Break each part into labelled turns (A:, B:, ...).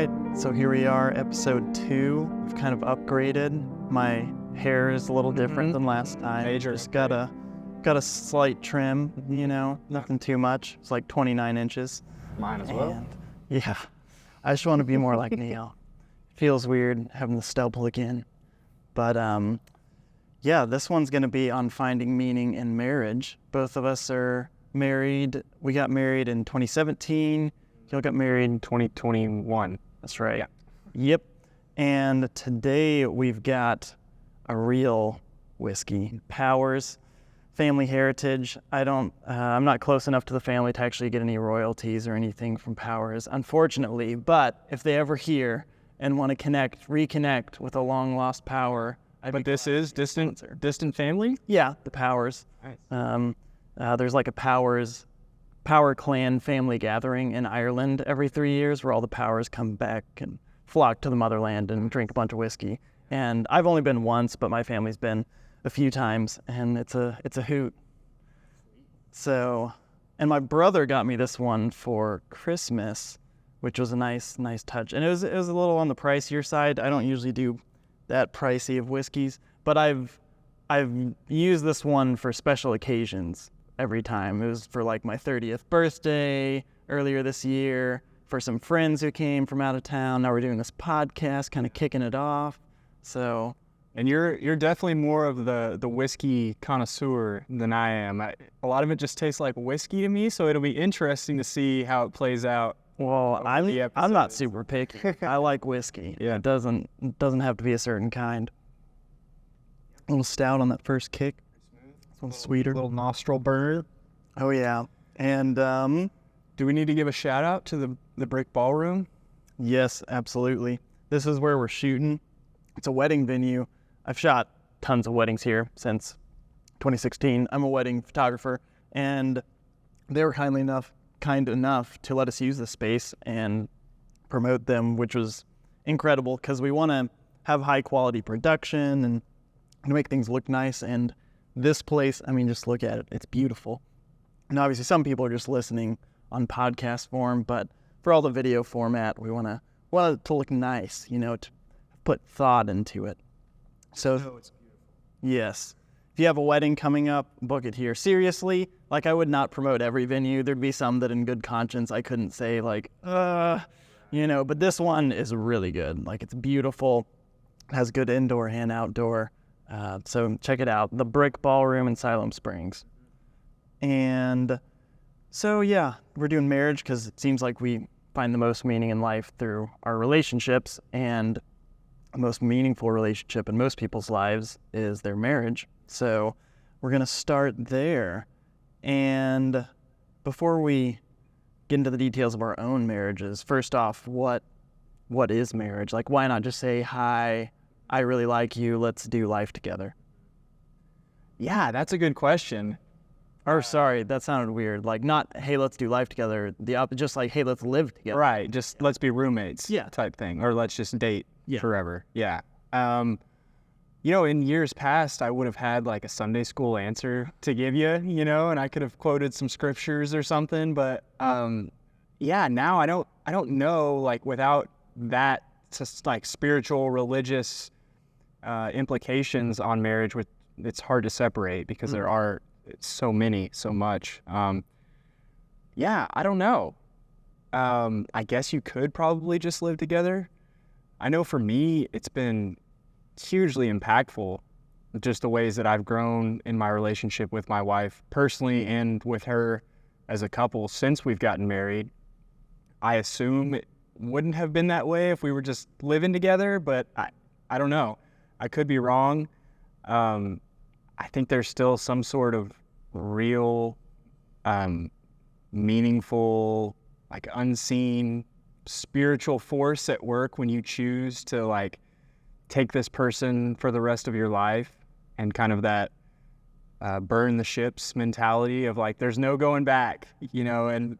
A: right, so here we are, episode 2. We've kind of upgraded. My hair is a little different than last time.
B: Major.
A: Just got a slight trim, nothing too much. It's like 29 inches.
B: Mine as well.
A: And yeah, I just want to be more like Neil. Feels weird having the stubble again. But yeah, this one's going to be on finding meaning in marriage. Both of us are married. We got married in 2017. Y'all got married in
B: 2021.
A: That's right.
B: Yeah.
A: Yep. And today we've got a real whiskey. Powers, family heritage. I'm not close enough to the family to actually get any royalties or anything from Powers, unfortunately. But if they ever hear and want to reconnect with a long lost Power.
B: But this is distant family?
A: Yeah, the Powers.
B: Nice.
A: There's like a Power clan family gathering in Ireland every 3 years where all the Powers come back and flock to the motherland and drink a bunch of whiskey. And I've only been once, but my family's been a few times, and it's a hoot. So, and my brother got me this one for Christmas, which was a nice touch. And it was a little on the pricier side. I don't usually do that pricey of whiskeys, but I've used this one for special occasions every time. It was for like my 30th birthday earlier this year, for some friends who came from out of town. Now we're doing this podcast, kind of kicking it off. So,
B: and you're definitely more of the whiskey connoisseur than I am. A lot of it just tastes like whiskey to me, so it'll be interesting to see how it plays out.
A: Well, I'm not super picky. I like whiskey.
B: Yeah.
A: It doesn't have to be a certain kind. A little stout on that first kick. A little sweeter.
B: Little nostril burn.
A: Oh yeah. And
B: do we need to give a shout out to the Brick Ballroom?
A: Yes, absolutely. This is where we're shooting. It's a wedding venue. I've shot tons of weddings here since 2016. I'm a wedding photographer, and they were kind enough to let us use the space and promote them, which was incredible because we want to have high quality production and make things look nice. And this place, I mean, just look at it. It's beautiful. And obviously some people are just listening on podcast form, but for all the video format, we want it to look nice, to put thought into it. So,
B: it's beautiful.
A: Yes. If you have a wedding coming up, book it here. Seriously, I would not promote every venue. There'd be some that in good conscience I couldn't say but this one is really good. It's beautiful, has good indoor and outdoor. So check it out, the Brick Ballroom in Siloam Springs. And so, yeah, we're doing marriage because it seems like we find the most meaning in life through our relationships, and the most meaningful relationship in most people's lives is their marriage. So we're going to start there. And before we get into the details of our own marriages, first off, what is marriage? Why not just say, hi, I really like you, let's do life together?
B: Yeah, that's a good question.
A: Or sorry, that sounded weird. Not, hey, let's do life together. Just hey, let's live together.
B: Right, just let's be roommates type thing. Or let's just date forever. Yeah. In years past, I would have had a Sunday school answer to give you, and I could have quoted some scriptures or something. But now I don't know, without that spiritual, religious implications on marriage, it's hard to separate because there are so much. I don't know. I guess you could probably just live together. I know for me, it's been hugely impactful, just the ways that I've grown in my relationship with my wife personally and with her as a couple since we've gotten married. I assume it wouldn't have been that way if we were just living together, but I don't know. I could be wrong. I think there's still some sort of real, meaningful, unseen spiritual force at work when you choose to take this person for the rest of your life, and kind of that burn the ships mentality of there's no going back, and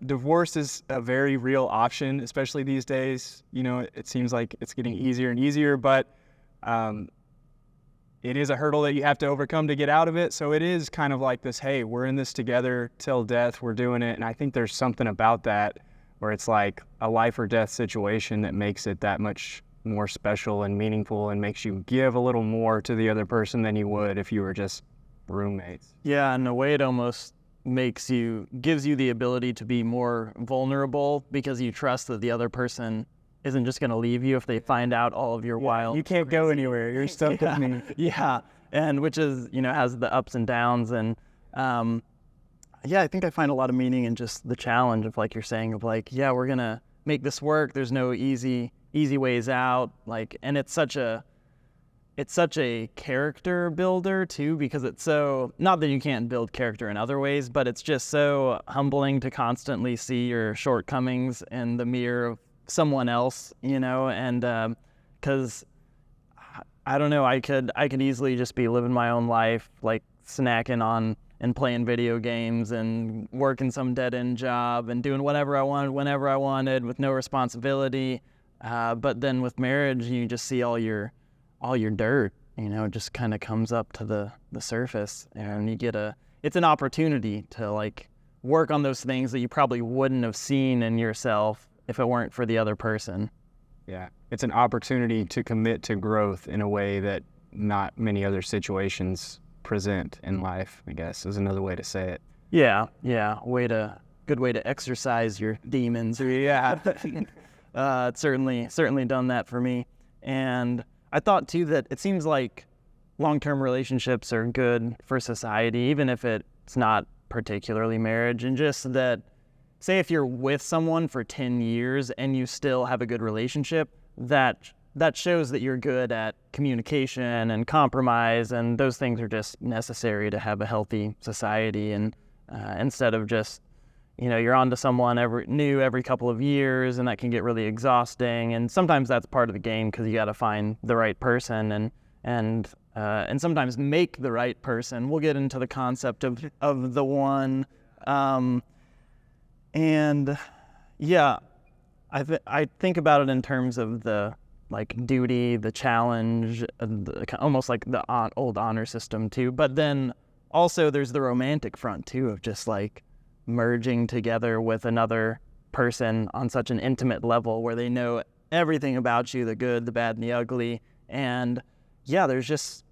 B: divorce is a very real option, especially these days. It seems like it's getting easier and easier, but it is a hurdle that you have to overcome to get out of it. So it is kind of this, hey, we're in this together till death, we're doing it. And I think there's something about that where it's like a life or death situation that makes it that much more special and meaningful and makes you give a little more to the other person than you would if you were just roommates.
A: Yeah, in a way it almost gives you the ability to be more vulnerable because you trust that the other person isn't just going to leave you if they find out all of your wild.
B: You can't go anywhere. You're stuck with me.
A: Yeah, and which is, has the ups and downs. And I think I find a lot of meaning in just the challenge of, like you're saying, of like, yeah, we're going to make this work. There's no easy ways out. Like, and it's such a character builder too, because it's so, not that you can't build character in other ways, but it's just so humbling to constantly see your shortcomings in the mirror of someone else, and because I don't know, I could easily just be living my own life, like snacking on and playing video games and working some dead-end job and doing whatever I wanted whenever I wanted with no responsibility, but then with marriage you just see all your dirt, it just kind of comes up to the surface, and it's an opportunity to like work on those things that you probably wouldn't have seen in yourself if it weren't for the other person.
B: Yeah, it's an opportunity to commit to growth in a way that not many other situations present in life, I guess, is another way to say it.
A: Yeah, good way to exercise your demons. Yeah, it's certainly done that for me. And I thought too that it seems like long-term relationships are good for society, even if it's not particularly marriage, and just that, say if you're with someone for 10 years and you still have a good relationship, that shows that you're good at communication and compromise, and those things are just necessary to have a healthy society. And instead of just, you're on to someone every couple of years, and that can get really exhausting. And sometimes that's part of the game, because you got to find the right person and sometimes make the right person. We'll get into the concept of the one. And yeah, I think about it in terms of the like duty, the challenge, almost like the old honor system too. But then also there's the romantic front too, of just like merging together with another person on such an intimate level where they know everything about you, the good, the bad, and the ugly. And yeah, there's just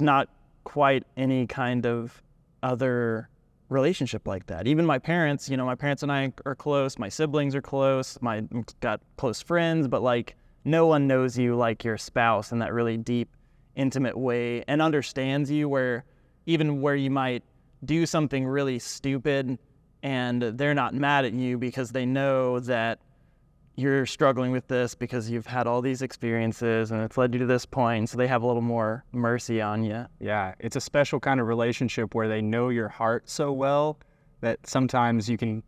A: not quite any kind of other relationship like that. Even my parents, my parents and I are close, my siblings are close, got close friends, but like no one knows you like your spouse in that really deep, intimate way, and understands you where you might do something really stupid and they're not mad at you because they know that you're struggling with this because you've had all these experiences and it's led you to this point, so they have a little more mercy on you.
B: Yeah, it's a special kind of relationship where they know your heart so well that sometimes you can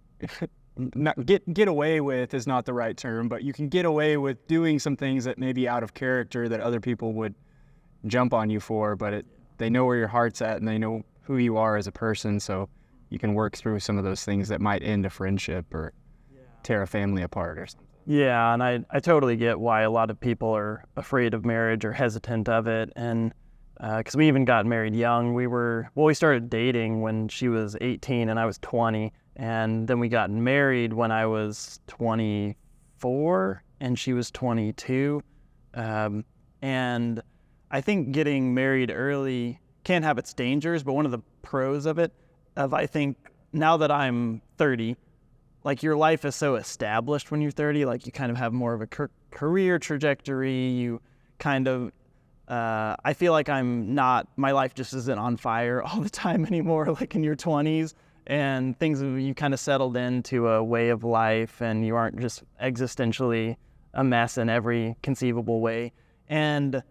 B: not get away with is not the right term, but you can get away with doing some things that may be out of character that other people would jump on you for, but they know where your heart's at and they know who you are as a person, so you can work through some of those things that might end a friendship or tear a family apart or something.
A: Yeah, and I totally get why a lot of people are afraid of marriage or hesitant of it. And because we even got married young. We started dating when she was 18 and I was 20. And then we got married when I was 24 and she was 22. And I think getting married early can have its dangers, but one of the pros of it, I think now that I'm 30, like your life is so established when you're 30, like you kind of have more of a career trajectory. You kind of, I feel like my life just isn't on fire all the time anymore, like in your 20s, and you kind of settled into a way of life and you aren't just existentially a mess in every conceivable way. And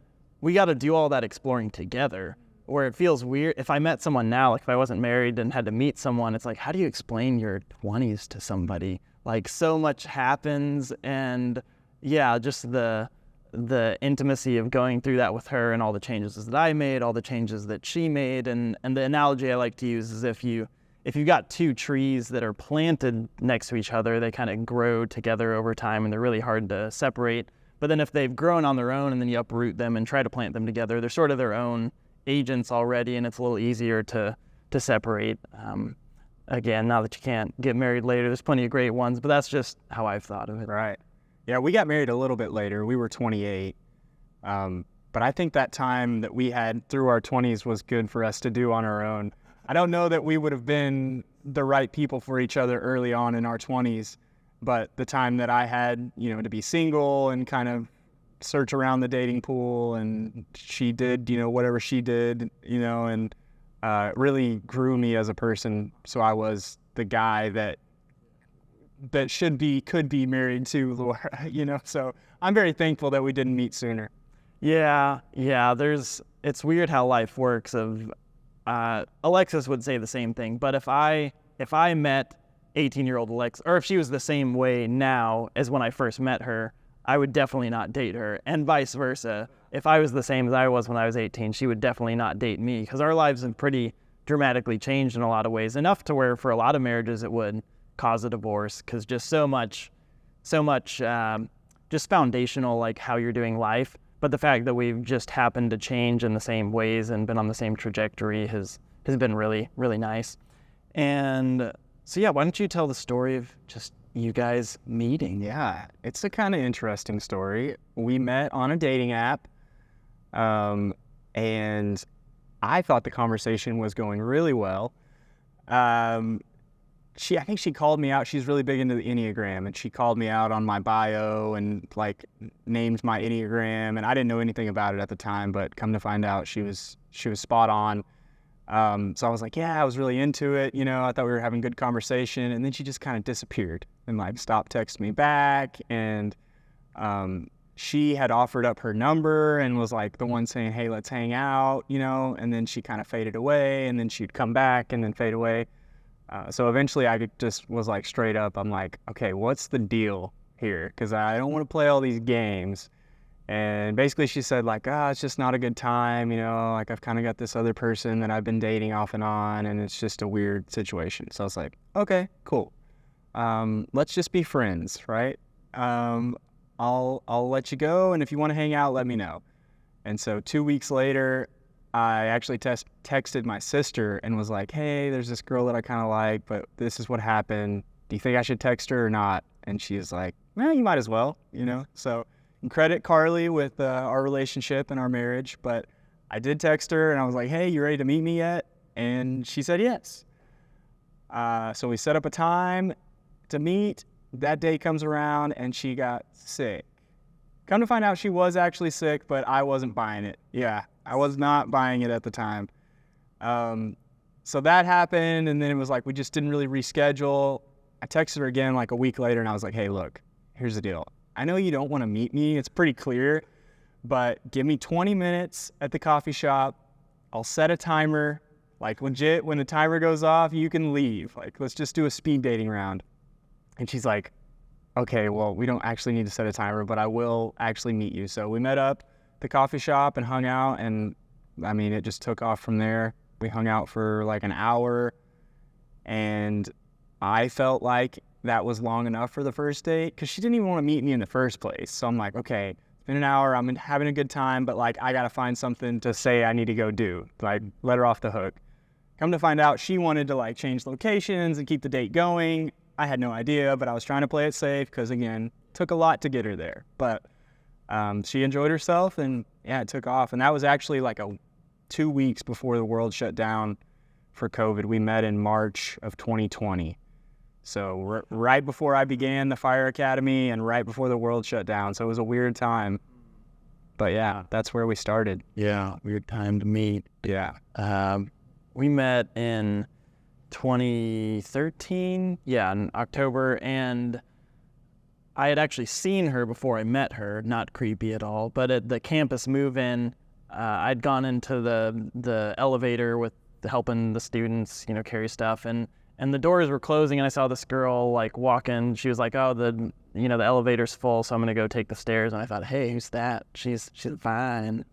A: we got to do all that exploring together, where it feels weird. If I met someone now, like if I wasn't married and had to meet someone, it's like, how do you explain your 20s to somebody? Like so much happens, and yeah, just the intimacy of going through that with her and all the changes that I made, all the changes that she made. And the analogy I like to use is if you've got two trees that are planted next to each other, they kind of grow together over time and they're really hard to separate. But then if they've grown on their own and then you uproot them and try to plant them together, they're sort of their own agents already, and it's a little easier to separate. again, not that you can't get married later, there's plenty of great ones, but that's just how I've thought of it.
B: Right. Yeah, we got married a little bit later. We were 28. But I think that time that we had through our 20s was good for us to do on our own. I don't know that we would have been the right people for each other early on in our 20s, but the time that I had, to be single and kind of search around the dating pool, and she did, whatever she did, and really grew me as a person. So I was the guy that could be married to Laura, so I'm very thankful that we didn't meet sooner.
A: Yeah. It's weird how life works. Alexis would say the same thing, but if I met 18-year-old Alexis, or if she was the same way now as when I first met her, I would definitely not date her, and vice versa. If I was the same as I was when I was 18, she would definitely not date me, because our lives have pretty dramatically changed in a lot of ways, enough to where for a lot of marriages it would cause a divorce, because just so much just foundational, like how you're doing life. But the fact that we've just happened to change in the same ways and been on the same trajectory has been really, really nice. And so, yeah, why don't you tell the story of just you guys meeting?
B: Yeah, it's a kind of interesting story. We met on a dating app, and I thought the conversation was going really well. I think she called me out. She's really big into the Enneagram, and she called me out on my bio and like named my Enneagram, and I didn't know anything about it at the time, but come to find out she was spot on. So I was like, yeah, I was really into it. I thought we were having good conversation, and then she just kind of disappeared and like stopped texting me back. And she had offered up her number and was like the one saying, hey, let's hang out, and then she kind of faded away, and then she'd come back and then fade away. So eventually I just was like straight up, I'm like, okay, what's the deal here? Because I don't want to play all these games. And basically she said like, it's just not a good time, like I've kind of got this other person that I've been dating off and on, and it's just a weird situation. So I was like, okay, cool. Let's just be friends, right? I'll let you go, and if you want to hang out, let me know. And so 2 weeks later, I actually texted my sister and was like, hey, there's this girl that I kind of like, but this is what happened. Do you think I should text her or not? And she was like, well, you might as well, So credit Carly with our relationship and our marriage, but I did text her and I was like, hey, you ready to meet me yet? And she said yes. So we set up a time to meet. That day comes around and she got sick. Come to find out she was actually sick, but I wasn't buying it. Yeah, I was not buying it at the time. So that happened, and then it was like we just didn't really reschedule. I texted her again like a week later, and I was like, hey, look, here's the deal. I know you don't want to meet me. It's pretty clear, but give me 20 minutes at the coffee shop. I'll set a timer. Like legit, when the timer goes off, you can leave. Like, let's just do a speed dating round. And she's like, okay, well, we don't actually need to set a timer, but I will actually meet you. So we met up at the coffee shop and hung out, and I mean, it just took off from there. We hung out for like an hour, and I felt like that was long enough for the first date because she didn't even want to meet me in the first place. So I'm like, okay, it's been an hour, I'm having a good time, but like I got to find something to say I need to go do. Like, let her off the hook. Come to find out, she wanted to like change locations and keep the date going. I had no idea, but I was trying to play it safe because, again, it took a lot to get her there. But she enjoyed herself, and yeah, it took off. And that was actually like 2 weeks before the world shut down for COVID. We met in March of 2020. So right before I began the Fire Academy and right before the world shut down. So it was a weird time. But yeah, that's where we started.
A: Yeah, weird time to meet.
B: Yeah.
A: We met in 2013, in October, and I had actually seen her before I met her, not creepy at all, but at the campus move-in, I'd gone into the elevator with helping the students, carry stuff, and the doors were closing, and I saw this girl like walk in. She was like, oh, the elevator's full, so I'm gonna go take the stairs. And I thought, hey, who's that? She's fine.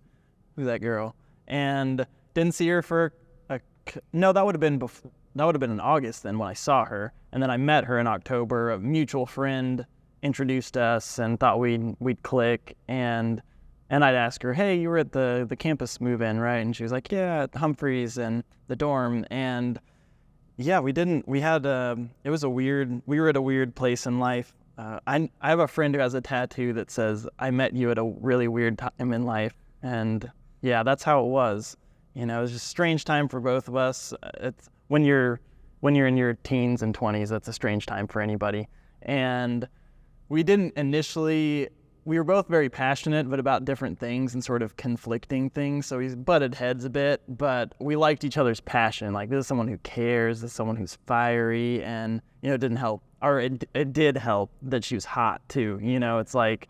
A: Who's that girl? And didn't see her for no, that would have been before. That would have been in August then when I saw her, and then I met her in October. A mutual friend introduced us and thought we'd click, and I'd ask her, hey, you were at the campus move-in, right? And she was like, yeah, at Humphreys and the dorm. And Yeah, we didn't. We had. It was a weird. We were at a weird place in life. I have a friend who has a tattoo that says, "I met you at a really weird time in life," and yeah, that's how it was. You know, it was just a strange time for both of us. It's when you're in your teens and 20s, that's a strange time for anybody. And we didn't initially. We were both very passionate, but about different things and sort of conflicting things. So we butted heads a bit, but we liked each other's passion. Like, this is someone who cares, this is someone who's fiery, and, you know, it didn't help. Or it did help that she was hot, too. You know, it's like,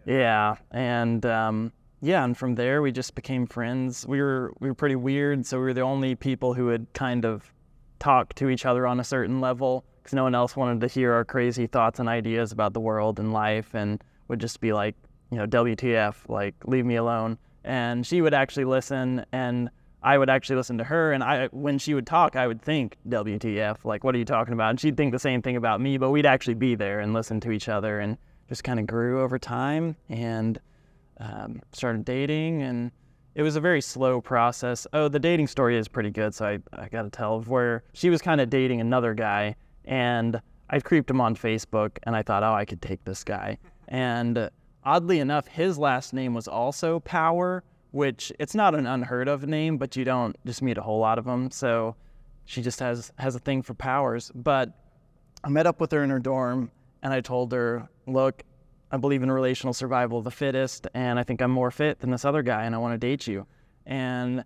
A: yeah. And, and from there, we just became friends. We were pretty weird, so we were the only people who would kind of talk to each other on a certain level, because no one else wanted to hear our crazy thoughts and ideas about the world and life, and would just be like, you know, WTF, like, leave me alone. And she would actually listen, and I would actually listen to her, and when she would talk, I would think, WTF, like, what are you talking about? And she'd think the same thing about me, but we'd actually be there and listen to each other, and just kind of grew over time, and started dating, and it was a very slow process. Oh, the dating story is pretty good, so I gotta tell, where she was kind of dating another guy, and I creeped him on Facebook, and I thought, oh, I could take this guy. And oddly enough, his last name was also Power, which it's not an unheard of name, but you don't just meet a whole lot of them. So she just has a thing for powers. But I met up with her in her dorm, and I told her, look, I believe in relational survival of the fittest, and I think I'm more fit than this other guy, and I want to date you. And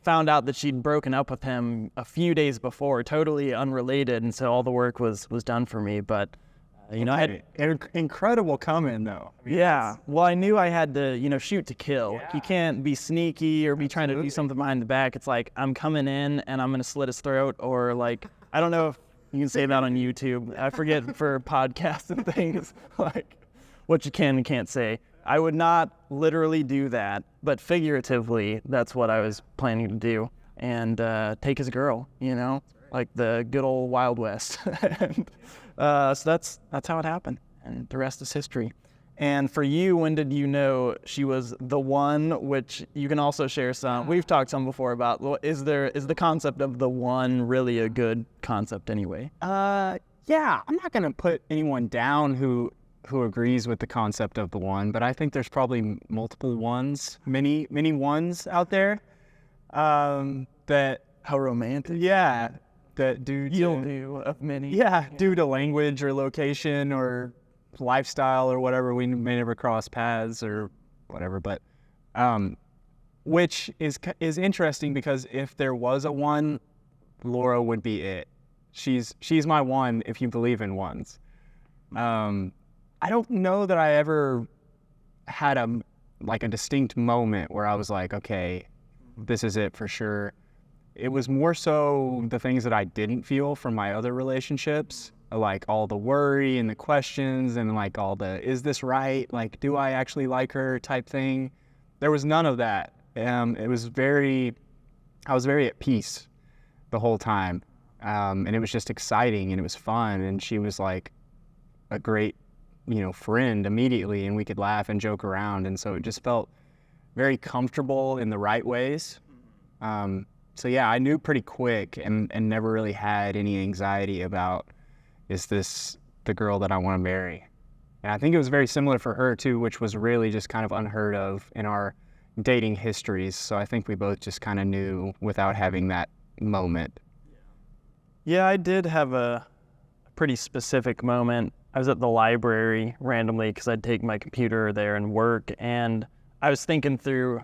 A: found out that she'd broken up with him a few days before, totally unrelated, and so all the work was done for me. But you know, I had
B: incredible come-in, though.
A: I mean, yeah. Well, I knew I had to, you know, shoot to kill. Yeah. You can't be sneaky or be trying to do something behind the back. It's like, I'm coming in and I'm going to slit his throat, or like, I don't know if you can say that on YouTube. I forget for podcasts and things, like what you can and can't say. I would not literally do that, but figuratively, that's what I was planning to do, and take his girl, you know, like the good old Wild West. And, so that's how it happened, and the rest is history. And for you, when did you know she was the one? Which you can also share some. We've talked some before about. Well, is the concept of the one really a good concept anyway?
B: Yeah, I'm not gonna put anyone down who agrees with the concept of the one, but I think there's probably multiple ones, many ones out there. That
A: how romantic.
B: Yeah. That due to language or location or lifestyle or whatever, we may never cross paths or whatever. But which is interesting, because if there was a one, Laura would be it. She's my one if you believe in ones. I don't know that I ever had a distinct moment where I was like, okay, this is it for sure. It was more so the things that I didn't feel from my other relationships, like all the worry and the questions and like all the, is this right? Like, do I actually like her type thing? There was none of that. I was very at peace the whole time. And it was just exciting and it was fun. And she was like a great, you know, friend immediately, and we could laugh and joke around. And so it just felt very comfortable in the right ways. So yeah, I knew pretty quick and never really had any anxiety about, is this the girl that I want to marry? And I think it was very similar for her too, which was really just kind of unheard of in our dating histories. So I think we both just kind of knew without having that moment.
A: Yeah, I did have a pretty specific moment. I was at the library randomly because I'd take my computer there and work, and I was thinking through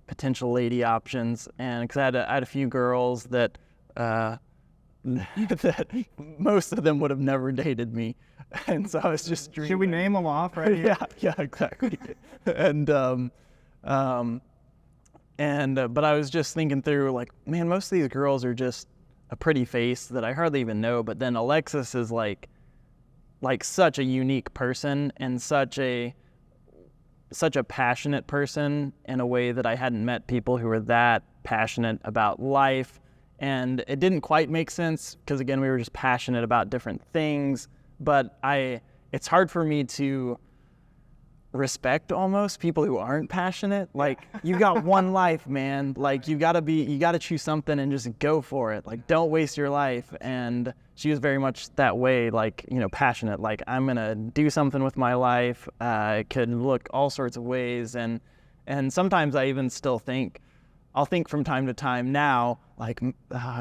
A: potential lady options, and because I had a few girls that that most of them would have never dated me, and so I was just dreaming.
B: Should we name them off right here?
A: Yeah, exactly. And but I was just thinking through, like, man, most of these girls are just a pretty face that I hardly even know, but then Alexis is like such a unique person and such a passionate person in a way that I hadn't met people who were that passionate about life. And it didn't quite make sense because, again, we were just passionate about different things. But it's hard for me to respect almost people who aren't passionate. Like, you got one life, man. Like, you gotta choose something and just go for it. Like, don't waste your life. And she was very much that way, like, passionate. Like, I'm gonna do something with my life. It could look all sorts of ways. And sometimes I even still I'll think from time to time now, like,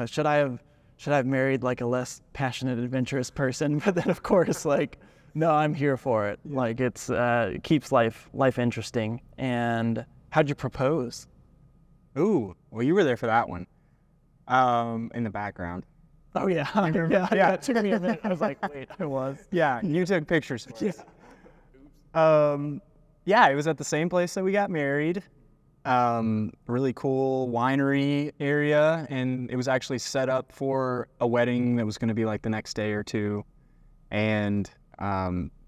A: should I have married like a less passionate, adventurous person? But then of course, like, no, I'm here for it. Yeah. Like, it keeps life interesting. And how'd you propose?
B: Ooh, well, you were there for that one. In the background.
A: Oh yeah, yeah. It took me a minute. I was like, wait, I was.
B: Yeah, you took pictures. Yeah, it was at the same place that we got married. Really cool winery area, and it was actually set up for a wedding that was going to be like the next day or two. And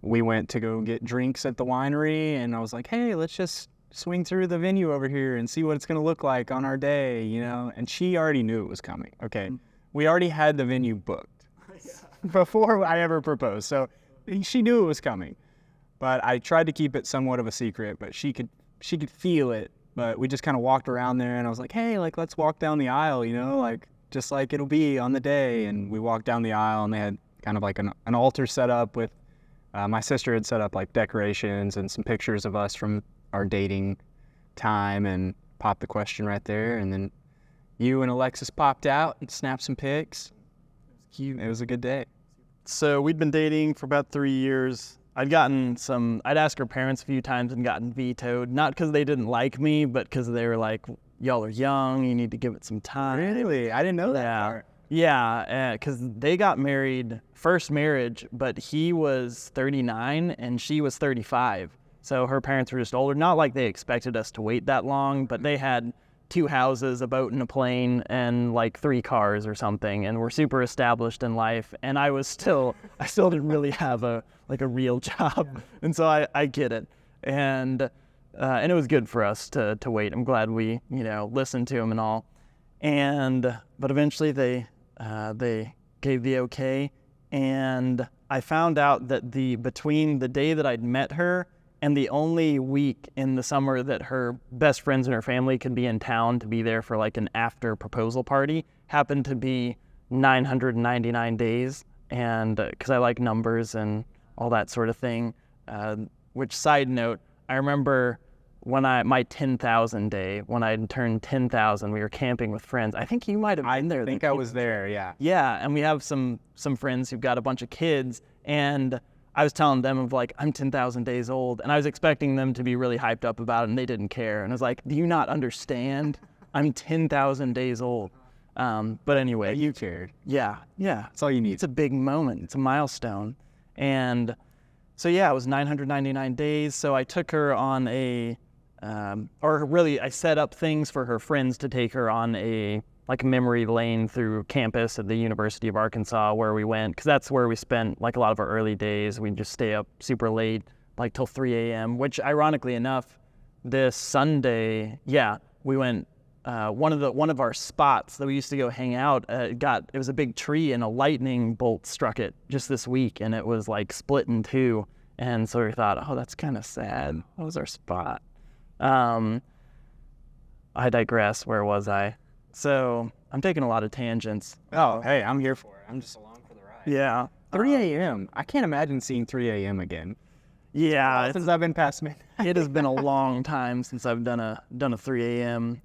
B: we went to go get drinks at the winery, and I was like, hey, let's just swing through the venue over here and see what it's going to look like on our day, And she already knew it was coming. Okay. We already had the venue booked before I ever proposed, so she knew it was coming. But I tried to keep it somewhat of a secret, but she could feel it. But we just kind of walked around there, and I was like, hey, like, let's walk down the aisle, like, just like it'll be on the day. And we walked down the aisle, and they had kind of like an altar set up with, my sister had set up like decorations and some pictures of us from our dating time, and popped the question right there. And then you and Alexis popped out and snapped some pics. It was cute. It was a good day.
A: So we'd been dating for about 3 years. I'd asked her parents a few times and gotten vetoed, not because they didn't like me, but because they were like, y'all are young, you need to give it some time.
B: Really? I didn't know that part.
A: Yeah, because they got married, first marriage, but he was 39 and she was 35. So her parents were just older. Not like they expected us to wait that long, but they had 2 houses, a boat and a plane, and like 3 cars or something, and were super established in life. And I still didn't really have a real job. And so I get it. And it was good for us to wait. I'm glad we, listened to him and all. But eventually they gave the okay. And I found out that between the day that I'd met her and the only week in the summer that her best friends and her family could be in town to be there for like an after proposal party happened to be 999 days. And because I like numbers and all that sort of thing, which, side note, I remember my 10,000 day, when I turned 10,000, we were camping with friends. I think you might have been there.
B: I think I was there, yeah.
A: Yeah, and we have some friends who've got a bunch of kids, and I was telling them of like, I'm 10,000 days old, and I was expecting them to be really hyped up about it, and they didn't care. And I was like, do you not understand? I'm 10,000 days old. But anyway.
B: You cared.
A: Yeah.
B: That's all you need.
A: It's a big moment. It's a milestone. And so, yeah, it was 999 days. So I took her on I set up things for her friends to take her on a memory lane through campus at the University of Arkansas, where we went, because that's where we spent like a lot of our early days. We'd just stay up super late, like till 3 a.m., which ironically enough, this Sunday, we went, one of our spots that we used to go hang out, it was a big tree and a lightning bolt struck it just this week, and it was like split in 2. And so we thought, oh, that's kind of sad. That was our spot. I digress. Where was I? So I'm taking a lot of tangents.
B: Oh, hey, I'm here for it. I'm just along for the ride.
A: Yeah.
B: 3 a.m. I can't imagine seeing 3 a.m. again.
A: Yeah.
B: Since I've been past midnight.
A: It has been a long time since I've done a 3 a.m.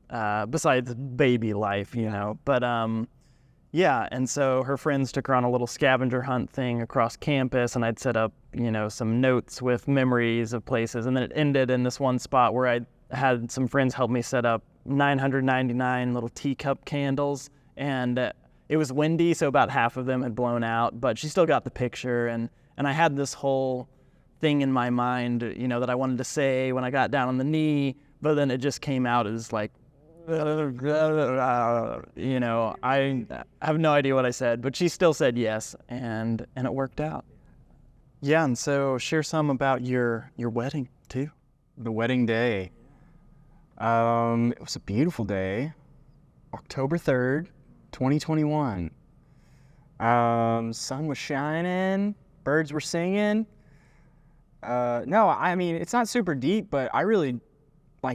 A: Besides baby life, But yeah, and so her friends took her on a little scavenger hunt thing across campus, and I'd set up, some notes with memories of places, and then it ended in this one spot where I had some friends help me set up 999 little teacup candles, and it was windy, so about half of them had blown out, but she still got the picture, and I had this whole thing in my mind, that I wanted to say when I got down on the knee, but then it just came out as like, I have no idea what I said, but she still said yes, and it worked out. Yeah, and so share some about your wedding too.
B: The wedding day. It was a beautiful day. October 3rd, 2021. Sun was shining, birds were singing. No, I mean, it's not super deep, but I really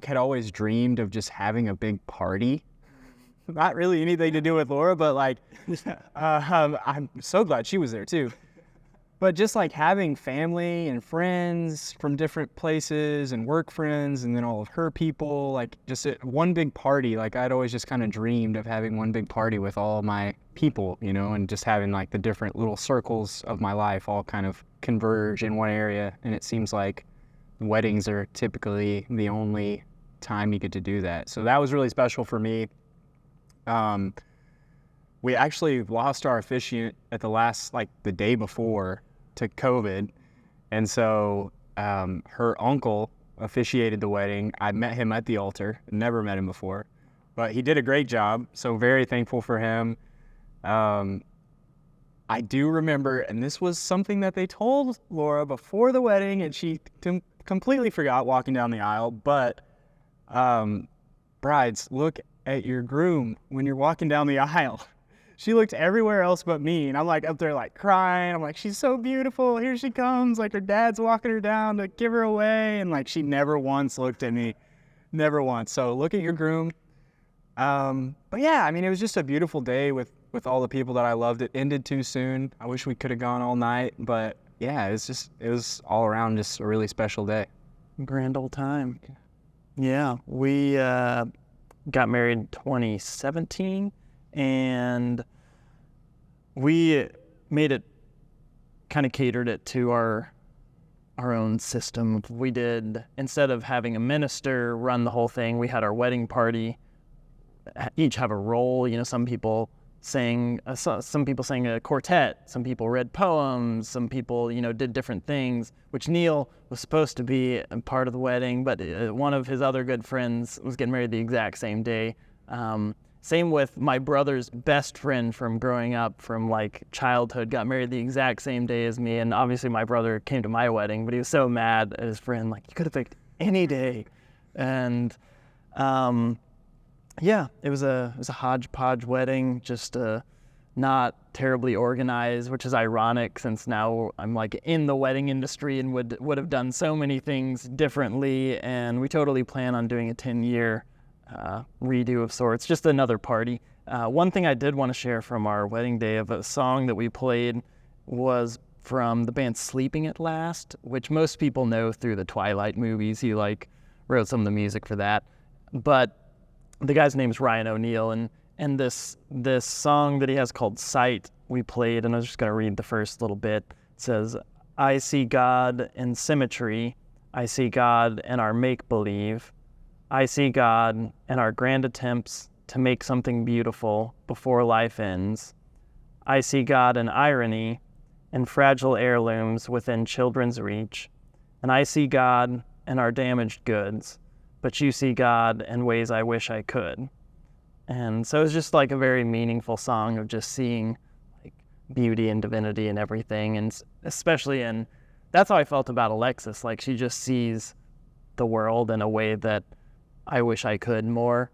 B: had always dreamed of just having a big party. Not really anything to do with Laura, but I'm so glad she was there too. But just having family and friends from different places and work friends and then all of her people, just one big party. I'd always just kind of dreamed of having one big party with all my people, and just having the different little circles of my life all kind of converge in one area. And it seems like weddings are typically the only time you get to do that. So that was really special for me. We actually lost our officiant at the day before to COVID. And so her uncle officiated the wedding. I met him at the altar, never met him before, but he did a great job. So very thankful for him. I do remember, and this was something that they told Laura before the wedding, and she completely forgot walking down the aisle, but brides, look at your groom when you're walking down the aisle. She looked everywhere else but me, and I'm up there crying. I'm she's so beautiful. Here she comes. Her dad's walking her down to give her away, and she never once looked at me, never once. So look at your groom. But yeah, I mean, it was just a beautiful day with all the people that I loved. It ended too soon. I wish we could have gone all night, but yeah, it was all around just a really special day.
A: Grand old time. Yeah, we got married in 2017, and we made it, kind of catered it to our own system. We did, instead of having a minister run the whole thing, we had our wedding party, each have a role. Some people sang a quartet, some people read poems, some people, did different things, which Neil was supposed to be a part of the wedding, but one of his other good friends was getting married the exact same day. Same with my brother's best friend from growing up, from childhood, got married the exact same day as me. And obviously my brother came to my wedding, but he was so mad at his friend, you could have picked any day. And yeah, it was a hodgepodge wedding, just not terribly organized, which is ironic since now I'm in the wedding industry and would have done so many things differently. And we totally plan on doing a 10-year redo of sorts, just another party. One thing I did want to share from our wedding day of a song that we played was from the band Sleeping at Last, which most people know through the Twilight movies. He wrote some of the music for that. But the guy's name is Ryan O'Neal, and this song that he has called Sight we played, and I was just going to read the first little bit. It says, I see God in symmetry. I see God in our make-believe. I see God in our grand attempts to make something beautiful before life ends. I see God in irony and fragile heirlooms within children's reach. And I see God in our damaged goods, but you see God in ways I wish I could. And so it's just a very meaningful song of just seeing beauty and divinity and everything. And especially that's how I felt about Alexis. She just sees the world in a way that I wish I could more.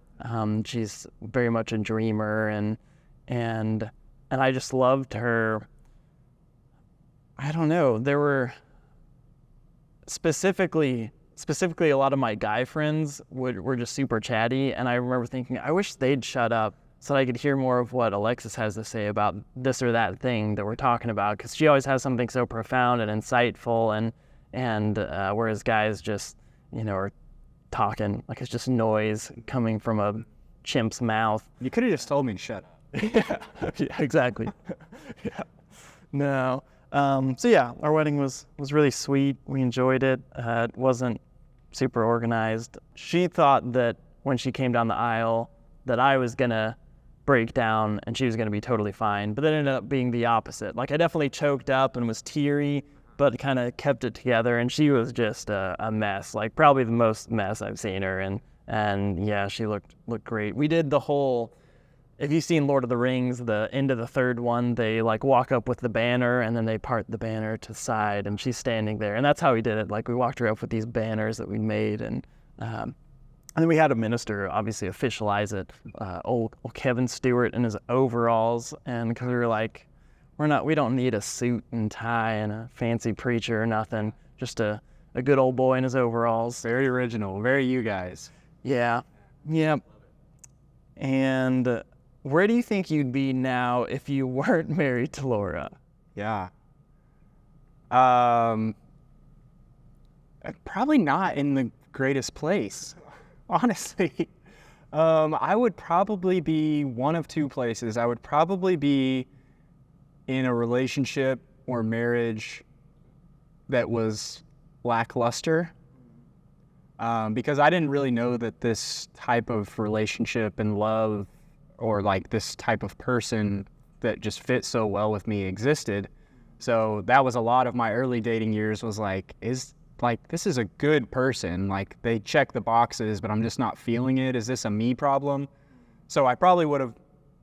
A: She's very much a dreamer, and I just loved her. I don't know. There were specifically a lot of my guy friends were just super chatty, and I remember thinking, I wish they'd shut up so that I could hear more of what Alexis has to say about this or that thing that we're talking about, because she always has something so profound and insightful, and whereas guys just are talking it's just noise coming from a chimp's mouth.
B: You could have just told me to shut up.
A: Yeah, exactly. Yeah. No. So yeah, our wedding was really sweet. We enjoyed it. It wasn't super organized. She thought that when she came down the aisle that I was gonna break down and she was gonna be totally fine, but that ended up being the opposite. I definitely choked up and was teary, but kind of kept it together, and she was just a mess, probably the most mess I've seen her, and yeah, she looked great. We did the whole, if you've seen Lord of the Rings, the end of the third one, they walk up with the banner and then they part the banner to the side, and she's standing there, and that's how we did it. We walked her up with these banners that we made, and then we had a minister obviously officialize it, old Kevin Stewart in his overalls, and because we were we don't need a suit and tie and a fancy preacher or nothing. just a good old boy in his overalls.
B: Very original, very you guys.
A: Yeah, yeah. And where do you think you'd be now if you weren't married to Laura?
B: Yeah. Probably not in the greatest place, honestly. I would probably be one of two places. I would probably be in a relationship or marriage that was lackluster, because I didn't really know that this type of relationship and love, or like this type of person that just fit so well with me, existed. So that was a lot of my early dating years, was like, this is a good person. Like, they check the boxes, but I'm just not feeling it. Is this a me problem? So I probably would have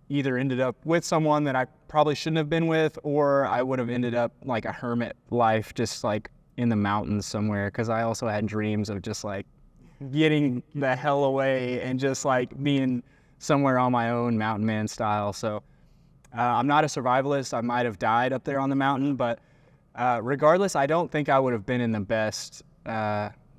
B: either ended up with someone that I probably shouldn't have been with, or I would have ended up like a hermit life, just like in the mountains somewhere, because I also had dreams of just like getting the hell away and just like being somewhere on my own, mountain man style. So I'm not a survivalist. I might have died up there on the mountain, but regardless, I don't think I would have been in the best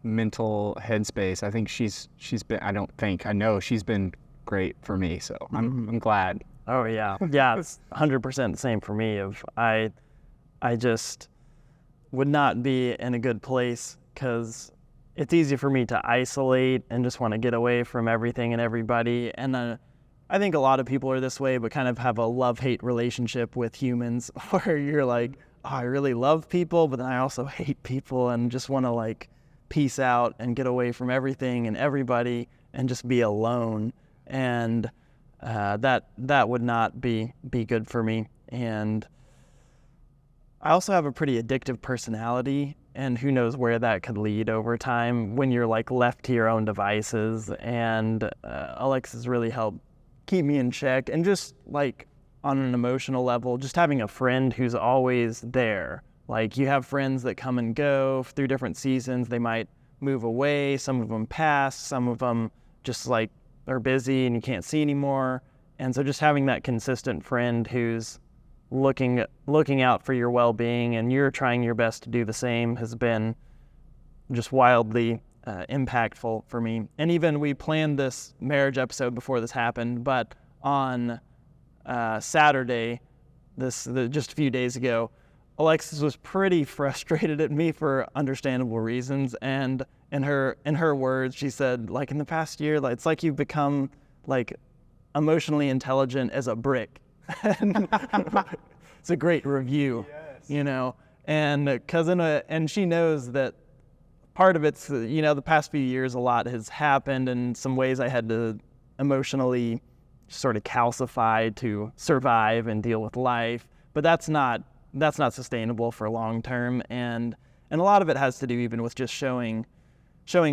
B: mental headspace. I think I know she's been great for me, so I'm glad.
A: Oh yeah, yeah, it's 100% the same for me. I just would not be in a good place, because it's easy for me to isolate and just want to get away from everything and everybody. And I think a lot of people are this way, but kind of have a love-hate relationship with humans, where you're like, oh, I really love people, but then I also hate people and just want to like peace out and get away from everything and everybody and just be alone. And that would not be good for me. And I also have a pretty addictive personality, and who knows where that could lead over time when you're like left to your own devices. And Alexis really helped keep me in check, and just like on an emotional level, just having a friend who's always there. Like, you have friends that come and go through different seasons. They might move away, some of them pass, some of them just like are busy and you can't see anymore. And so just having that consistent friend who's looking out for your well-being, and you're trying your best to do the same, has been just wildly impactful for me. And even we planned this marriage episode before this happened, but on Saturday, just a few days ago, Alexis was pretty frustrated at me for understandable reasons. And in her words, she said, like, in the past year, like, it's like you've become like emotionally intelligent as a brick. It's a great review, yes. You know, and and she knows that part of it's, you know, the past few years, a lot has happened, and some ways I had to emotionally sort of calcify to survive and deal with life. But that's not sustainable for long term, and a lot of it has to do even with just showing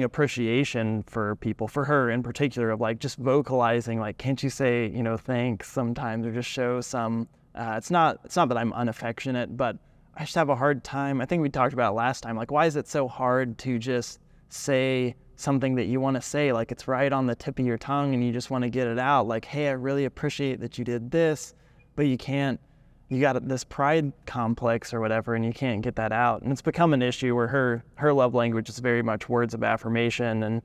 A: appreciation for people, for her in particular, of like just vocalizing, like, can't you say, you know, thanks sometimes, or just show some, it's not that I'm unaffectionate, but I just have a hard time. I think we talked about it last time, like, why is it so hard to just say something that you want to say, like it's right on the tip of your tongue and you just want to get it out, like, hey, I really appreciate that you did this, but you can't. You got this pride complex or whatever, and you can't get that out. And it's become an issue where her love language is very much words of affirmation, and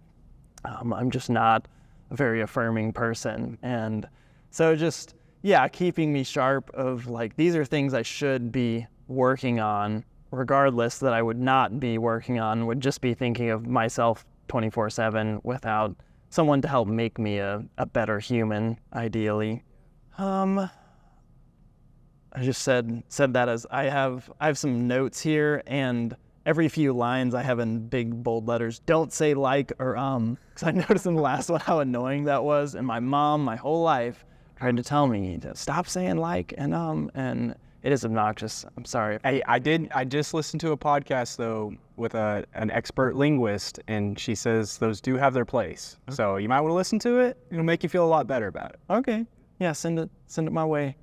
A: I'm just not a very affirming person. And so just, yeah, keeping me sharp of like, these are things I should be working on, regardless, that I would not be working on, would just be thinking of myself 24/7 without someone to help make me a better human, ideally. I just said that as I have some notes here, and every few lines I have in big bold letters, don't say like or because I noticed in the last one how annoying that was, and my mom my whole life tried to tell me to stop saying like and it is obnoxious. I'm sorry.
B: I just listened to a podcast though with an expert linguist, and she says those do have their place. Okay. So you might want to listen to it. It'll make you feel a lot better about it.
A: Okay. Yeah, send it my way.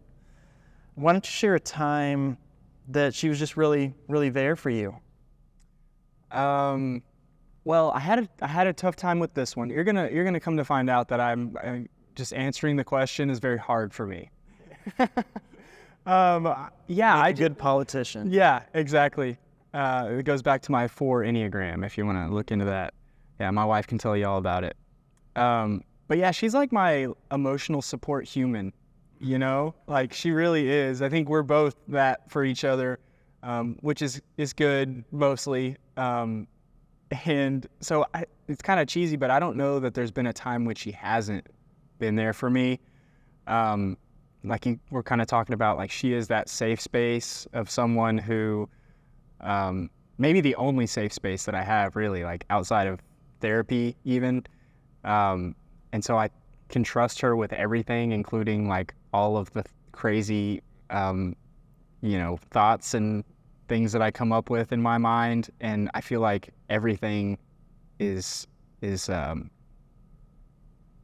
A: Why don't you share a time that she was just really, really there for you?
B: Well, I had a tough time with this one. You're gonna come to find out that I'm just answering the question is very hard for me.
A: Yeah, a good politician.
B: Yeah, exactly. It goes back to my 4 Enneagram, if you want to look into that. Yeah, my wife can tell you all about it. But yeah, she's like my emotional support human, you know? Like, she really is. I think we're both that for each other, which is good, mostly. And so it's kind of cheesy, but I don't know that there's been a time when she hasn't been there for me. We're kind of talking about, like, she is that safe space of someone who, maybe the only safe space that I have, really, like, outside of therapy even. And so I can trust her with everything, including, like, all of the crazy, thoughts and things that I come up with in my mind. And I feel like everything is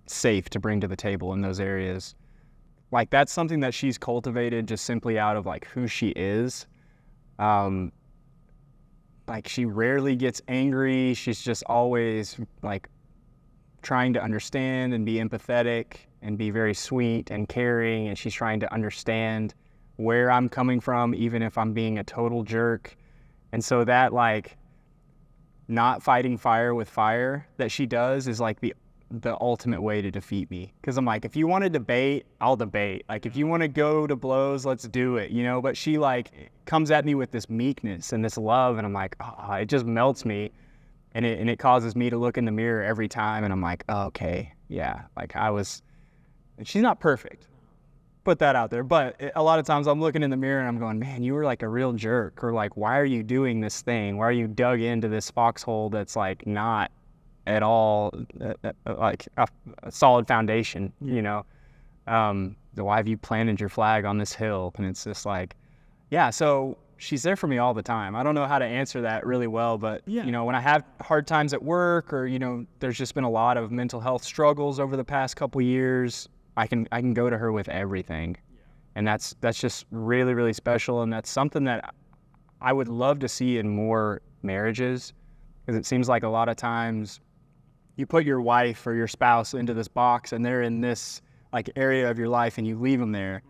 B: safe to bring to the table in those areas. Like, that's something that she's cultivated just simply out of, like, who she is. Like, she rarely gets angry. She's just always, like, trying to understand and be empathetic and be very sweet and caring. And she's trying to understand where I'm coming from, even if I'm being a total jerk. And so that, like, not fighting fire with fire that she does is, like, the ultimate way to defeat me. Because I'm like, if you want to debate, I'll debate. Like, if you want to go to blows, let's do it, you know? But she, like, comes at me with this meekness and this love, and I'm like, oh, it just melts me. And it causes me to look in the mirror every time, and I'm like, oh, okay, yeah. Like, she's not perfect. Put that out there. But a lot of times I'm looking in the mirror and I'm going, man, you were like a real jerk. Or, like, why are you doing this thing? Why are you dug into this foxhole that's, like, not at all like a solid foundation, you know? Why have you planted your flag on this hill? And it's just like, yeah, so she's there for me all the time. I don't know how to answer that really well, but, you know, when I have hard times at work, or, you know, there's just been a lot of mental health struggles over the past couple years, I can go to her with everything. And that's just really, really special. And that's something that I would love to see in more marriages, because it seems like a lot of times you put your wife or your spouse into this box and they're in this, like, area of your life and you leave them there.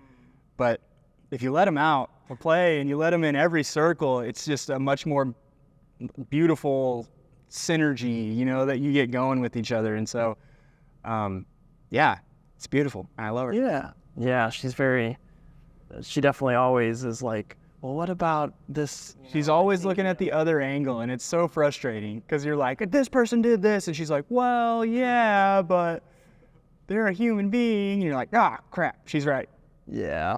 B: But if you let them out or play and you let them in every circle, it's just a much more beautiful synergy, you know, that you get going with each other. And so, yeah, it's beautiful. I love her.
A: Yeah, she definitely always is like, well, what about this?
B: She's always looking at the other angle, and it's so frustrating, because you're like, this person did this, and she's like, well, yeah, but they're a human being. And you're like, crap, she's right.
A: Yeah.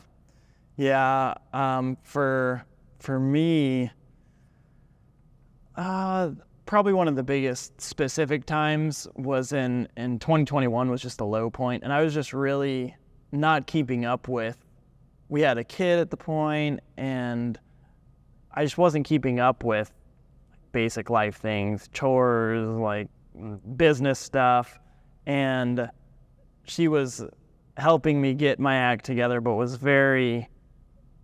A: For me, probably one of the biggest specific times was in 2021 was just a low point, and I was just really not keeping up with. We had a kid at the point, and I just wasn't keeping up with basic life things, chores, like business stuff. And she was helping me get my act together, but was very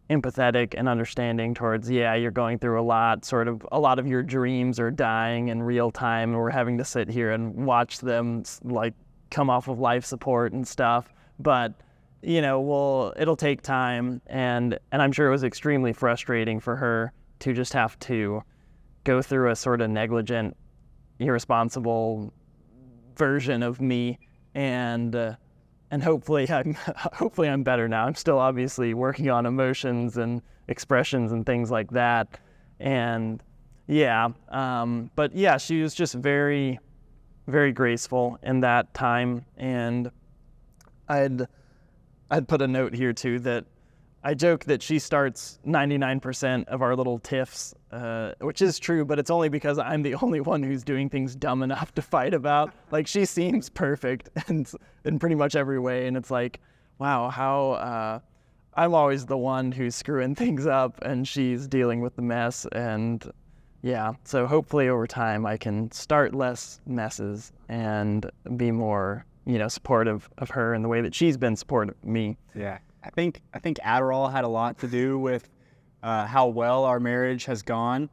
A: empathetic and understanding towards, you're going through a lot, sort of a lot of your dreams are dying in real time, and we're having to sit here and watch them, like, come off of life support and stuff. But you know, it'll take time, and I'm sure it was extremely frustrating for her to just have to go through a sort of negligent, irresponsible version of me, and hopefully I'm better now. I'm still obviously working on emotions and expressions and things like that, and but yeah, she was just very, very graceful in that time, and I'd put a note here too that I joke that she starts 99% of our little tiffs, which is true, but it's only because I'm the only one who's doing things dumb enough to fight about. Like, she seems perfect and in pretty much every way, and it's like, wow, how I'm always the one who's screwing things up, and she's dealing with the mess. And yeah, so hopefully over time I can start less messes and be more, you know, supportive of her in the way that she's been supportive of me.
B: Yeah, I think Adderall had a lot to do with how well our marriage has gone.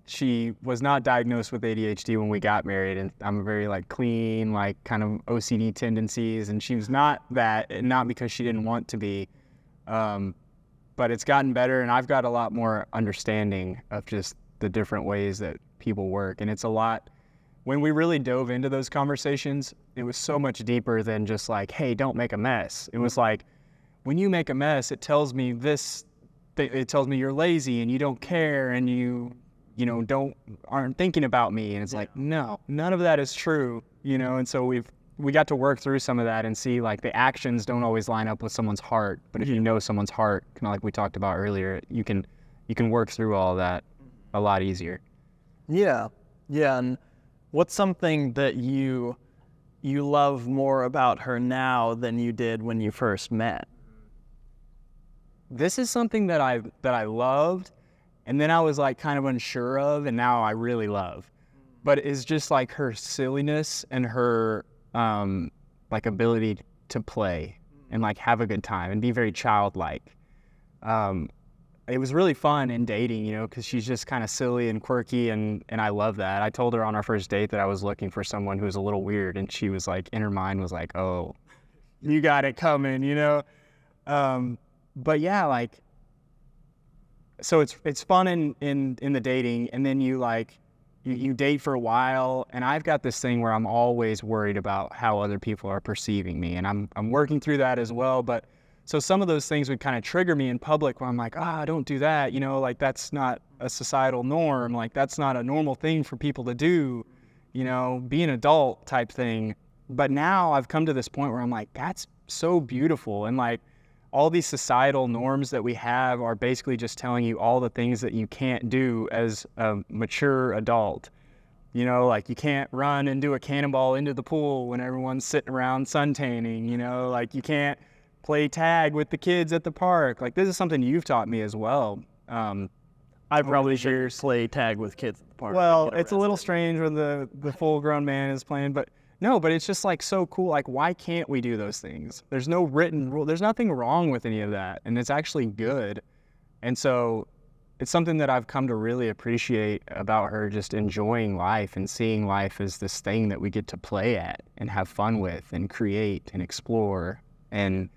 B: She was not diagnosed with ADHD when we got married, and I'm very, like, clean, like, kind of OCD tendencies, and she was not that, not because she didn't want to be. But it's gotten better, and I've got a lot more understanding of just the different ways that people work. And it's a lot, when we really dove into those conversations, it was so much deeper than just like, hey, don't make a mess. It was like, when you make a mess, it tells me this, it tells me you're lazy and you don't care and you aren't thinking about me. And it's like, no, none of that is true, and so we got to work through some of that and see like the actions don't always line up with someone's heart, but if you know someone's heart, kind of like we talked about earlier, you can work through all of that a lot easier.
A: Yeah. And what's something that you love more about her now than you did when you first met?
B: This is something that I loved, and then I was like kind of unsure of, and now I really love. But it's just like her silliness and her like ability to play and like have a good time and be very childlike. It was really fun in dating, because she's just kind of silly and quirky, and I love that. I told her on our first date that I was looking for someone who was a little weird, and she was like, in her mind was like, oh, you got it coming, But yeah, like, so it's fun in the dating, and then you date for a while, and I've got this thing where I'm always worried about how other people are perceiving me, and I'm working through that as well. But so some of those things would kind of trigger me in public where I'm like, don't do that, like that's not a societal norm, like that's not a normal thing for people to do, be an adult type thing. But now I've come to this point where I'm like, that's so beautiful, and like all these societal norms that we have are basically just telling you all the things that you can't do as a mature adult. Like you can't run and do a cannonball into the pool when everyone's sitting around suntanning, like you can't play tag with the kids at the park. Like this is something you've taught me as well.
A: I probably should play tag with kids at the park.
B: Well, it's a little strange when the full grown man is playing, but no, but it's just like so cool. Like, why can't we do those things? There's no written rule. There's nothing wrong with any of that. And it's actually good. And so it's something that I've come to really appreciate about her, just enjoying life and seeing life as this thing that we get to play at and have fun with and create and explore. And,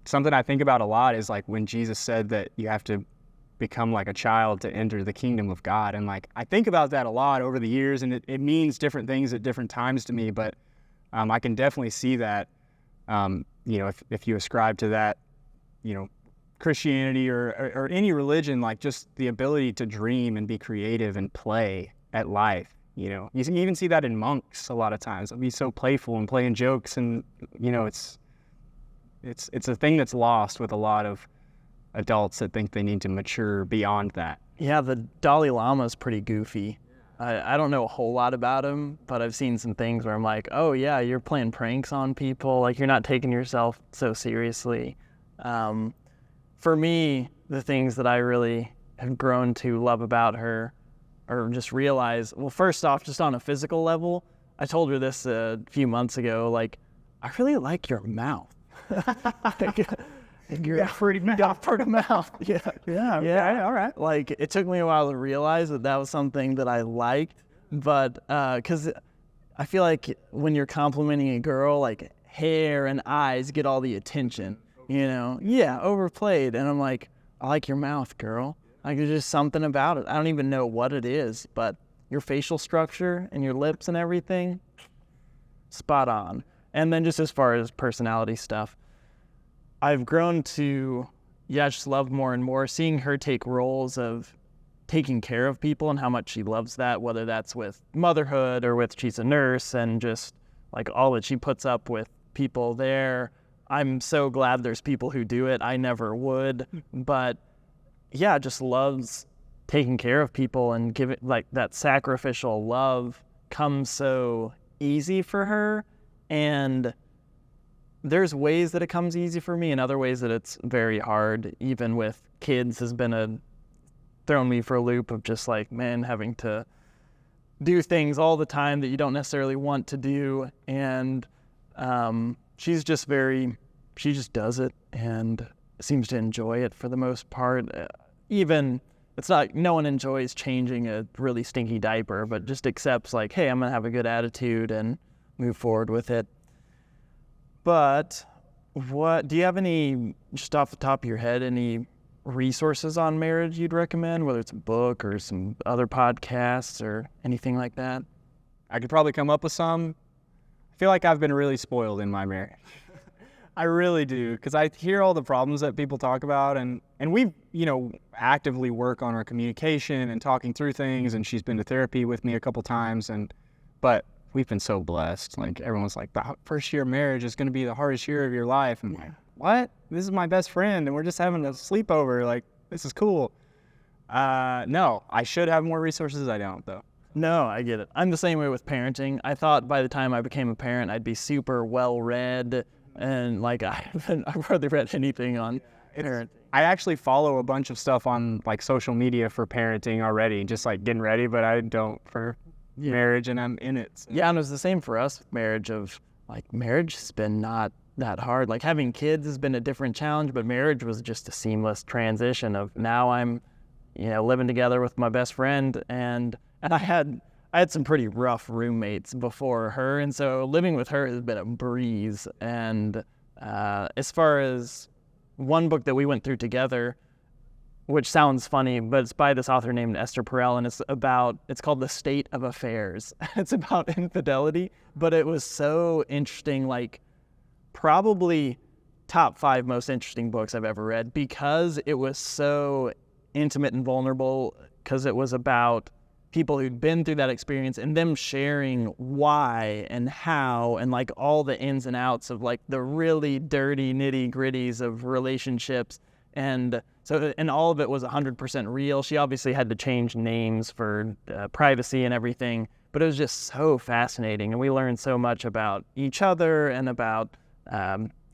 B: something I think about a lot is like when Jesus said that you have to become like a child to enter the kingdom of God. And like, I think about that a lot over the years, and it means different things at different times to me, but I can definitely see that, if you ascribe to that, Christianity or any religion, like just the ability to dream and be creative and play at life. You can even see that in monks a lot of times. They'll be so playful and playing jokes, and, it's a thing that's lost with a lot of adults that think they need to mature beyond that.
A: Yeah, the Dalai Lama is pretty goofy. I don't know a whole lot about him, but I've seen some things where I'm like, oh yeah, you're playing pranks on people. Like you're not taking yourself so seriously. For me, the things that I really have grown to love about her or just realize, well, first off, just on a physical level, I told her this a few months ago, like, I really like your mouth.
B: You're pretty mouth.
A: Got pretty mouth.
B: Yeah. All right.
A: Like, it took me a while to realize that was something that I liked, but because I feel like when you're complimenting a girl, like hair and eyes get all the attention, Yeah, overplayed. And I'm like, I like your mouth, girl. Like, there's just something about it. I don't even know what it is, but your facial structure and your lips and everything, spot on. And then just as far as personality stuff, I've grown to, just love more and more seeing her take roles of taking care of people and how much she loves that, whether that's with motherhood or with she's a nurse and just like all that she puts up with people there. I'm so glad there's people who do it. I never would, but just loves taking care of people and give it like that sacrificial love comes so easy for her. And there's ways that it comes easy for me and other ways that it's very hard. Even with kids has been thrown me for a loop of just like, man, having to do things all the time that you don't necessarily want to do. And she just does it and seems to enjoy it for the most part. Even it's not, no one enjoys changing a really stinky diaper, but just accepts like, hey, I'm gonna have a good attitude and move forward with it. But What do you have any, just off the top of your head, any resources on marriage you'd recommend, whether it's a book or some other podcasts or anything like that?
B: I could probably come up with some. I feel like I've been really spoiled in my marriage. I really do, because I hear all the problems that people talk about, and we, actively work on our communication and talking through things, and she's been to therapy with me a couple times, but we've been so blessed. Like, everyone's like, the first year of marriage is going to be the hardest year of your life. I'm like, what? This is my best friend, and we're just having a sleepover. Like, this is cool. No, I should have more resources. I don't, though.
A: No, I get it. I'm the same way with parenting. I thought by the time I became a parent, I'd be super well-read, and like I've hardly read anything on parenting.
B: I actually follow a bunch of stuff on like social media for parenting already, just like getting ready, but I don't for marriage, and I'm in it. So.
A: Yeah, and it was the same for us with marriage. Marriage has been not that hard. Like, having kids has been a different challenge, but marriage was just a seamless transition of now I'm, living together with my best friend, and I had some pretty rough roommates before her, and so living with her has been a breeze. And as far as one book that we went through together, which sounds funny, but it's by this author named Esther Perel, and it's called The State of Affairs. It's about infidelity, but it was so interesting, like probably top 5 most interesting books I've ever read, because it was so intimate and vulnerable, because it was about people who'd been through that experience and them sharing why and how and like all the ins and outs of like the really dirty nitty gritties of relationships. And all of it was 100% real. She obviously had to change names for privacy and everything, but it was just so fascinating. And we learned so much about each other and about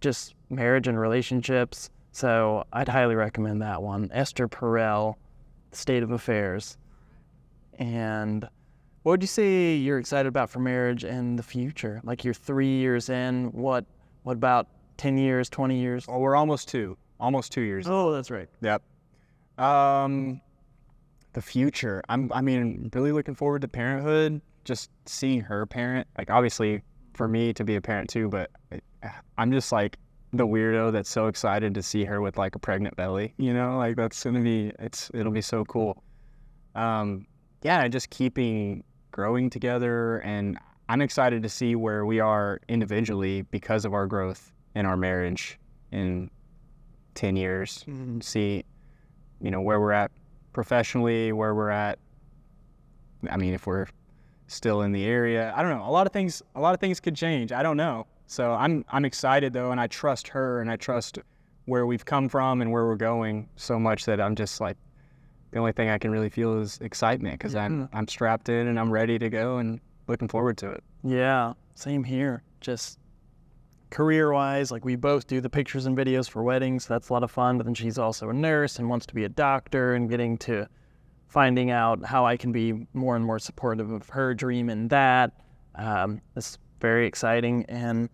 A: just marriage and relationships. So I'd highly recommend that one. Esther Perel, The State of Affairs. And what would you say you're excited about for marriage and the future? Like, you're 3 years in. What about 10 years, 20 years?
B: Oh, we're almost 2 years.
A: Oh, that's right.
B: Yep. The future. I'm really looking forward to parenthood. Just seeing her parent. Like, obviously for me to be a parent too, but I'm just like the weirdo that's so excited to see her with like a pregnant belly. Like, it'll be so cool. Just keeping growing together, and I'm excited to see where we are individually because of our growth in our marriage in 10 years. Mm-hmm. See, where we're at professionally, where we're at. If we're still in the area, I don't know. A lot of things could change. I don't know. So I'm excited though, and I trust her, and I trust where we've come from and where we're going so much that I'm just like, the only thing I can really feel is excitement, because I'm strapped in and I'm ready to go and looking forward to it.
A: Yeah, same here. Just career-wise, like, we both do the pictures and videos for weddings. So that's a lot of fun. But then she's also a nurse and wants to be a doctor, and getting to finding out how I can be more and more supportive of her dream in that. It's very exciting, and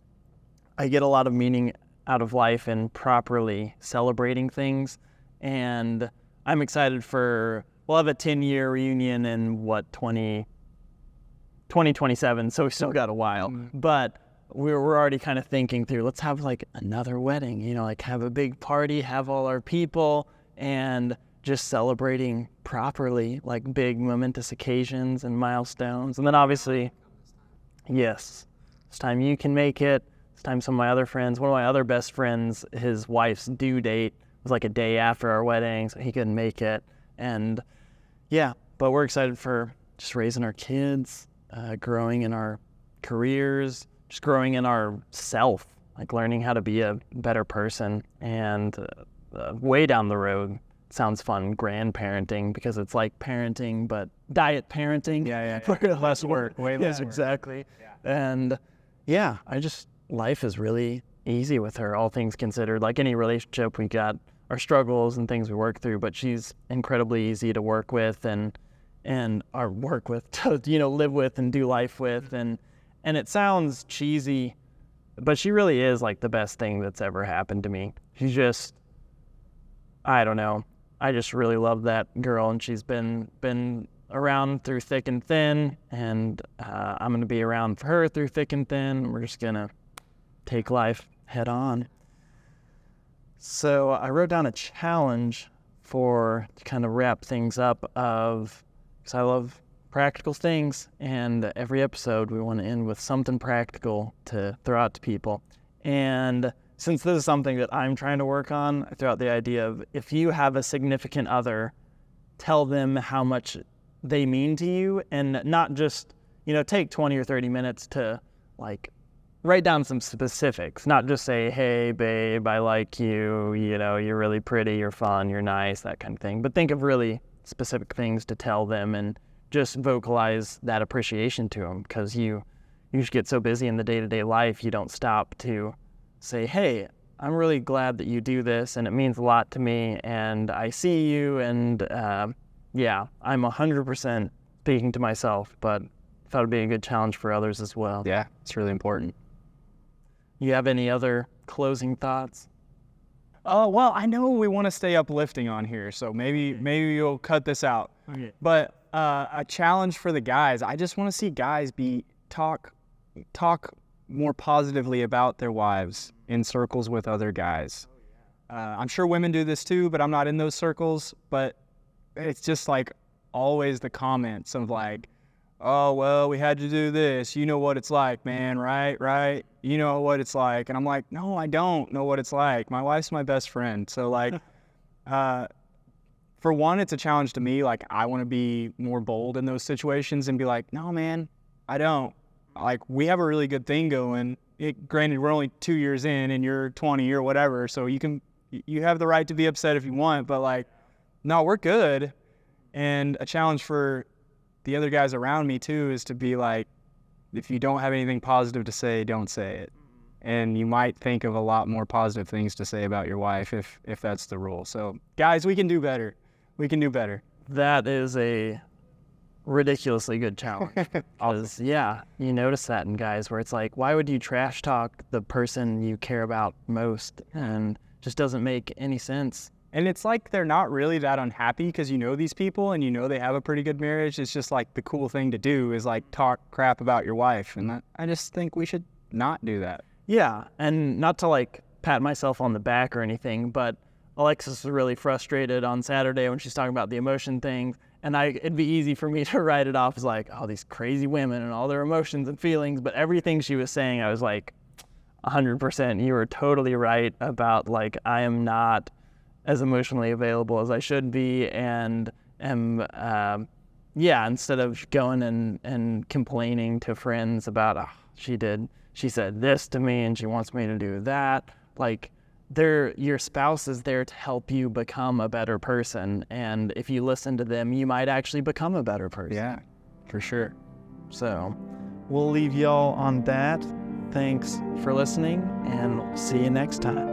A: I get a lot of meaning out of life in properly celebrating things. And I'm excited we'll have a 10-year reunion in 2027, so we still got a while. Mm-hmm. But we're already kind of thinking through, let's have like another wedding, like have a big party, have all our people, and just celebrating properly, like big momentous occasions and milestones. And then obviously, yes, this time you can make it. This time some of my other friends, one of my other best friends, his wife's due date was like a day after our wedding, so he couldn't make it. And yeah, but we're excited for just raising our kids, growing in our careers, just growing in our self, like learning how to be a better person. And way down the road, sounds fun, grandparenting, because it's like parenting, but diet parenting.
B: Yeah.
A: Less work.
B: Way less work.
A: Exactly. Yeah. And yeah, life is really easy with her, all things considered. Like any relationship, we got our struggles and things we work through, but she's incredibly easy to work with and live with and do life with. And it sounds cheesy, but she really is like the best thing that's ever happened to me. She's just, I don't know. I just really love that girl, and she's been around through thick and thin, and I'm going to be around for her through thick and thin. We're just going to take life head on. So I wrote down a challenge to kind of wrap things up because I love practical things, and every episode we want to end with something practical to throw out to people. And since this is something that I'm trying to work on, I threw out the idea of, if you have a significant other, tell them how much they mean to you, and not just, take 20 or 30 minutes to write down some specifics, not just say, hey babe, I like you, you're really pretty, you're fun, you're nice, that kind of thing. But think of really specific things to tell them, and just vocalize that appreciation to them, because you just get so busy in the day-to-day life, you don't stop to say, hey, I'm really glad that you do this, and it means a lot to me, and I see you, and I'm 100% speaking to myself, but thought it'd be a good challenge for others as well.
B: Yeah, it's really important.
A: You have any other closing thoughts?
B: Well, I know we want to stay uplifting on here, so maybe you'll cut this out.
A: Okay.
B: But a challenge for the guys, I just want to see guys talk more positively about their wives in circles with other guys. I'm sure women do this too, but I'm not in those circles. But it's just always the comments of oh, well, we had to do this. You know what it's like, man, right? You know what it's like. And I'm like, no, I don't know what it's like. My wife's my best friend. So for one, it's a challenge to me. I want to be more bold in those situations and be like, no, man, I don't. We have a really good thing going. Granted, we're only 2 years in and you're 20 or whatever. So you have the right to be upset if you want, but no, we're good. And a challenge for the other guys around me too is to be if you don't have anything positive to say, don't say it. And you might think of a lot more positive things to say about your wife if that's the rule. So guys, we can do better. We can do better.
A: That is a ridiculously good challenge.
B: Awesome.
A: You notice that in guys where it's why would you trash talk the person you care about most? And just doesn't make any sense.
B: And it's they're not really that unhappy because you know these people and you know they have a pretty good marriage. It's just the cool thing to do is talk crap about your wife. And I just think we should not do that.
A: Yeah, and not to pat myself on the back or anything, but Alexis was really frustrated on Saturday when she's talking about the emotion thing. And it'd be easy for me to write it off as oh, these crazy women and all their emotions and feelings. But everything she was saying, I was 100%, you were totally right about I am not as emotionally available as I should be, and am instead of going and complaining to friends about she said this to me and she wants me to do that, your spouse is there to help you become a better person, and if you listen to them, you might actually become a better person.
B: Yeah, for sure.
A: So we'll leave y'all on that. Thanks for listening, and see you next time.